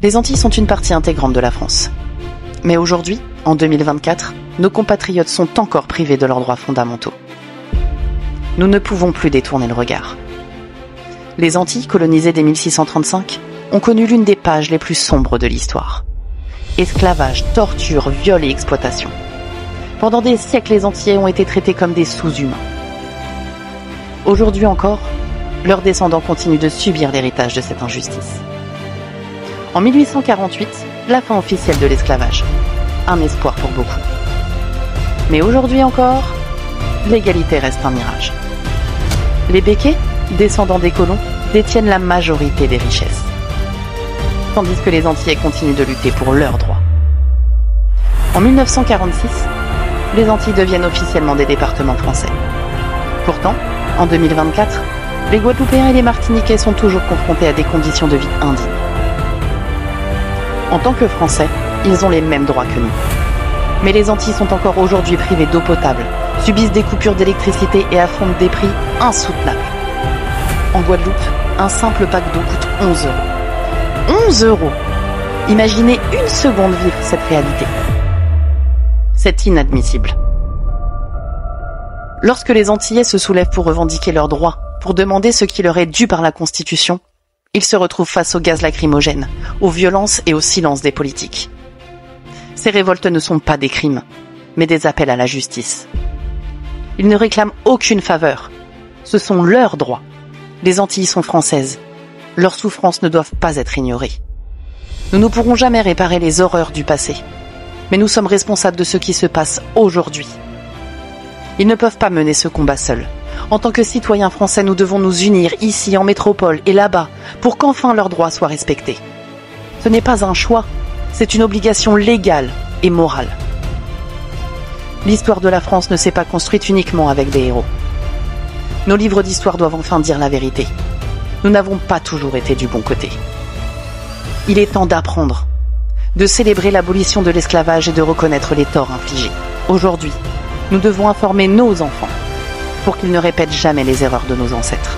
Les Antilles sont une partie intégrante de la France. Mais aujourd'hui, en 2024, nos compatriotes sont encore privés de leurs droits fondamentaux. Nous ne pouvons plus détourner le regard. Les Antilles, colonisées dès 1635, ont connu l'une des pages les plus sombres de l'histoire. Esclavage, torture, viol et exploitation. Pendant des siècles, les Antillais ont été traités comme des sous-humains. Aujourd'hui encore, leurs descendants continuent de subir l'héritage de cette injustice. En 1848, la fin officielle de l'esclavage. Un espoir pour beaucoup. Mais aujourd'hui encore, l'égalité reste un mirage. Les Békés, descendants des colons, détiennent la majorité des richesses. Tandis que les Antillais continuent de lutter pour leurs droits. En 1946, les Antilles deviennent officiellement des départements français. Pourtant, en 2024, les Guadeloupéens et les Martiniquais sont toujours confrontés à des conditions de vie indignes. En tant que Français, ils ont les mêmes droits que nous. Mais les Antilles sont encore aujourd'hui privées d'eau potable, subissent des coupures d'électricité et affrontent des prix insoutenables. En Guadeloupe, un simple pack d'eau coûte 11 €. 11 €! Imaginez une seconde vivre cette réalité. C'est inadmissible. Lorsque les Antillais se soulèvent pour revendiquer leurs droits, pour demander ce qui leur est dû par la Constitution, ils se retrouvent face au gaz lacrymogène, aux violences et au silence des politiques. Ces révoltes ne sont pas des crimes, mais des appels à la justice. Ils ne réclament aucune faveur. Ce sont leurs droits. Les Antilles sont françaises. Leurs souffrances ne doivent pas être ignorées. Nous ne pourrons jamais réparer les horreurs du passé, mais nous sommes responsables de ce qui se passe aujourd'hui. Ils ne peuvent pas mener ce combat seuls. En tant que citoyens français, nous devons nous unir ici, en métropole et là-bas, pour qu'enfin leurs droits soient respectés. Ce n'est pas un choix, c'est une obligation légale et morale. L'histoire de la France ne s'est pas construite uniquement avec des héros. Nos livres d'histoire doivent enfin dire la vérité. Nous n'avons pas toujours été du bon côté. Il est temps d'apprendre, de célébrer l'abolition de l'esclavage et de reconnaître les torts infligés. Aujourd'hui, nous devons informer nos enfants pour qu'ils ne répètent jamais les erreurs de nos ancêtres.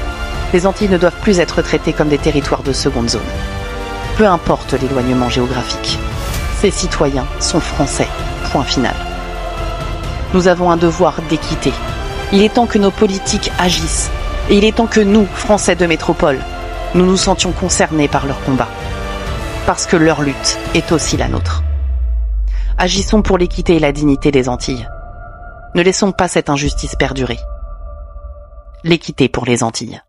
Les Antilles ne doivent plus être traitées comme des territoires de seconde zone. Peu importe l'éloignement géographique, ces citoyens sont français, point final. Nous avons un devoir d'équité. Il est temps que nos politiques agissent. Et il est temps que nous, Français de métropole, nous nous sentions concernés par leur combat. Parce que leur lutte est aussi la nôtre. Agissons pour l'équité et la dignité des Antilles. Ne laissons pas cette injustice perdurer. L'équité pour les Antilles.